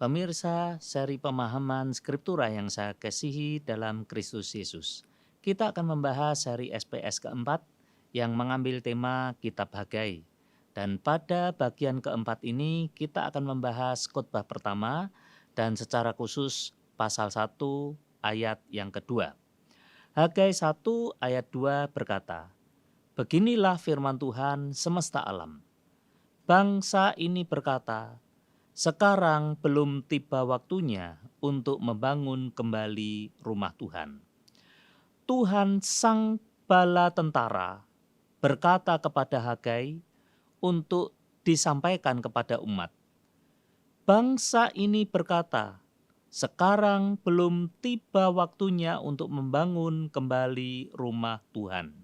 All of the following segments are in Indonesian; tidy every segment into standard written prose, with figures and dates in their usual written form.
Pemirsa, seri pemahaman skriptura yang saya kasihi dalam Kristus Yesus. Kita akan membahas seri SPS keempat yang mengambil tema Kitab Hagai. Dan pada bagian keempat ini kita akan membahas khotbah pertama dan secara khusus pasal 1 ayat yang kedua. Hagai 1 ayat 2 berkata, "Beginilah firman Tuhan semesta alam. Bangsa ini berkata, sekarang belum tiba waktunya untuk membangun kembali rumah Tuhan." Tuhan Sang Bala Tentara berkata kepada Hagai untuk disampaikan kepada umat. Bangsa ini berkata, sekarang belum tiba waktunya untuk membangun kembali rumah Tuhan.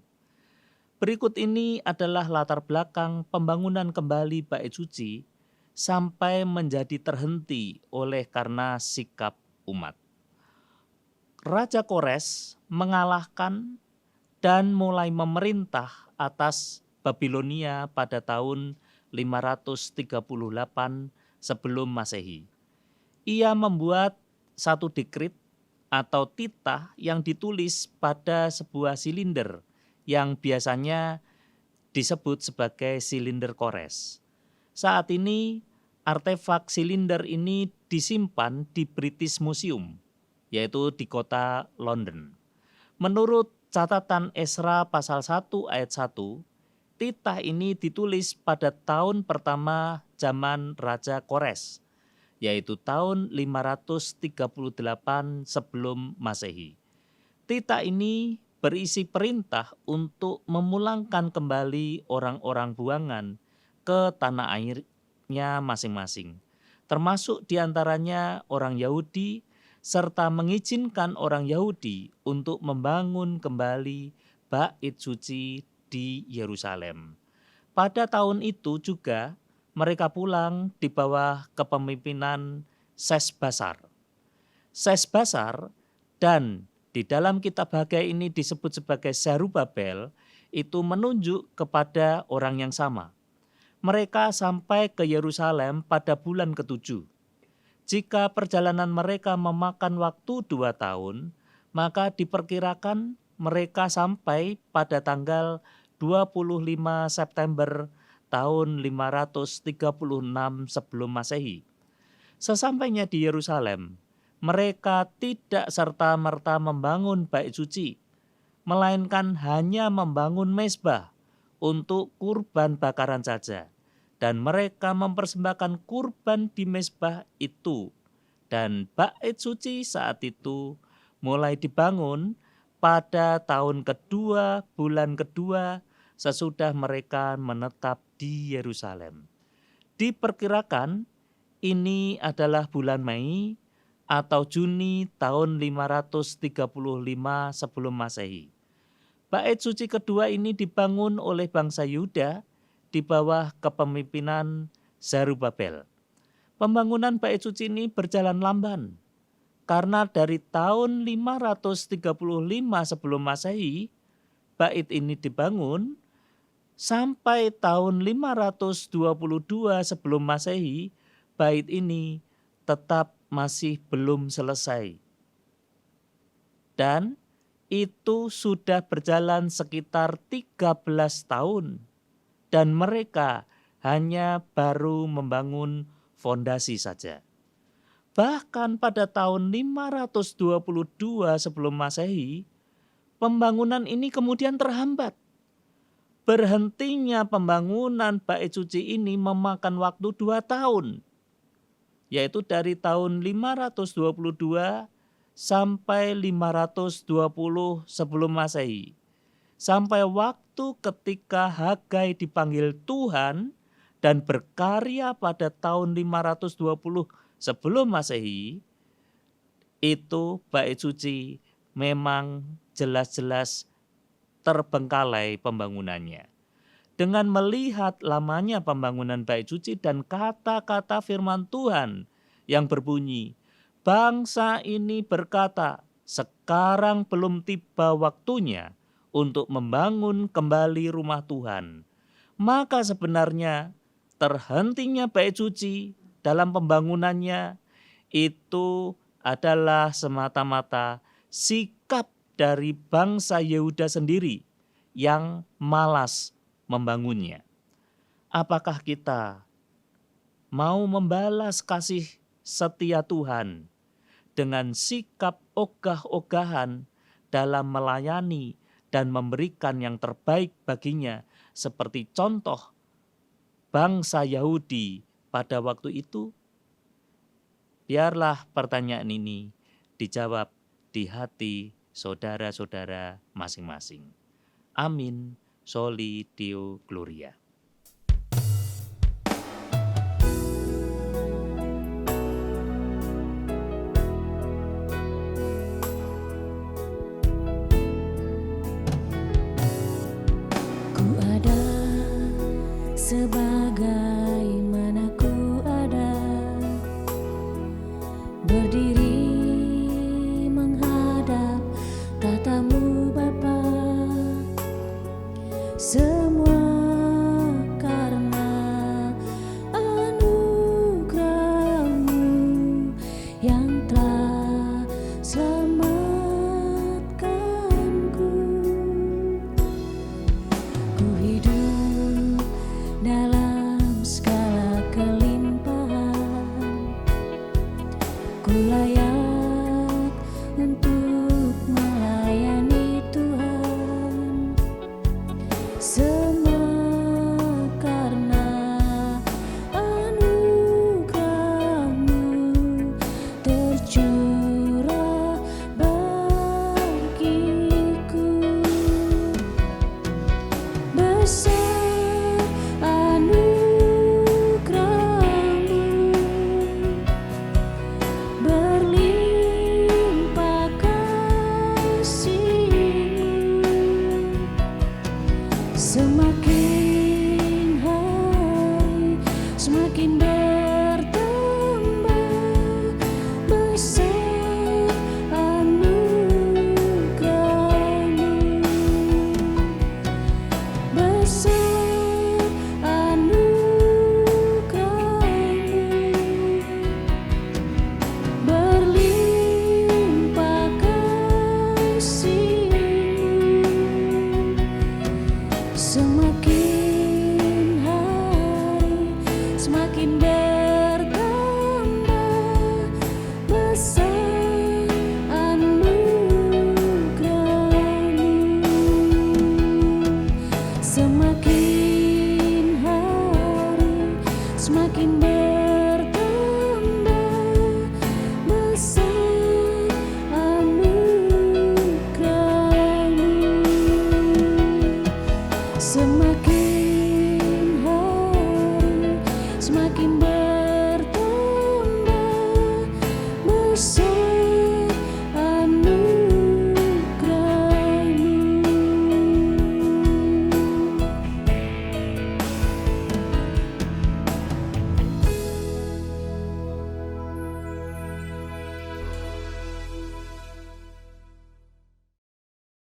Berikut ini adalah latar belakang pembangunan kembali bait suci sampai menjadi terhenti oleh karena sikap umat. Raja Kores mengalahkan dan mulai memerintah atas Babilonia pada tahun 538 sebelum Masehi. Ia membuat satu dekrit atau titah yang ditulis pada sebuah silinder yang biasanya disebut sebagai silinder Kores. Saat ini artefak silinder ini disimpan di British Museum, yaitu di kota London. Menurut catatan Esra pasal 1 ayat 1, titah ini ditulis pada tahun pertama zaman Raja Kores, yaitu tahun 538 sebelum Masehi. Titah ini berisi perintah untuk memulangkan kembali orang-orang buangan ke tanah airnya masing-masing, termasuk diantaranya orang Yahudi, serta mengizinkan orang Yahudi untuk membangun kembali bait suci di Yerusalem. Pada tahun itu juga mereka pulang di bawah kepemimpinan Sesbasar. Sesbasar dan di dalam kitab Hagai ini disebut sebagai Zerubabel, itu menunjuk kepada orang yang sama. Mereka sampai ke Yerusalem pada bulan ke-7. Jika perjalanan mereka memakan waktu 2 tahun, maka diperkirakan mereka sampai pada tanggal 25 September tahun 536 sebelum Masehi. Sesampainya di Yerusalem, mereka tidak serta-merta membangun bait suci, melainkan hanya membangun mezbah untuk kurban bakaran saja. Dan mereka mempersembahkan kurban di mezbah itu. Dan bait suci saat itu mulai dibangun pada tahun kedua, bulan kedua, sesudah mereka menetap di Yerusalem. Diperkirakan ini adalah bulan Mei atau Juni tahun 535 sebelum Masehi. Bait suci kedua ini dibangun oleh bangsa Yuda di bawah kepemimpinan Zerubabel. Pembangunan bait suci ini berjalan lamban, karena dari tahun 535 sebelum Masehi, bait ini dibangun, sampai tahun 522 sebelum Masehi, bait ini tetap masih belum selesai. Dan itu sudah berjalan sekitar 13 tahun. Dan mereka hanya baru membangun fondasi saja. Bahkan pada tahun 522 sebelum Masehi, pembangunan ini kemudian terhambat. Berhentinya pembangunan bait suci ini memakan waktu 2 tahun, yaitu dari tahun 522 sampai 520 sebelum Masehi. Sampai waktu ketika Hagai dipanggil Tuhan dan berkarya pada tahun 520 sebelum Masehi, itu bait suci memang jelas-jelas terbengkalai pembangunannya. Dengan melihat lamanya pembangunan bait suci dan kata-kata firman Tuhan yang berbunyi, bangsa ini berkata, sekarang belum tiba waktunya untuk membangun kembali rumah Tuhan. Maka sebenarnya terhentinya bait suci dalam pembangunannya itu adalah semata-mata sikap dari bangsa Yehuda sendiri yang malas membangunnya. Apakah kita mau membalas kasih setia Tuhan dengan sikap ogah-ogahan dalam melayani dan memberikan yang terbaik baginya, seperti contoh bangsa Yahudi pada waktu itu? Biarlah pertanyaan ini dijawab di hati saudara-saudara masing-masing. Amin. Soli Deo Gloria. Ku ada sebagaimana ku ada, berdiri menghadap tatamu Bapa.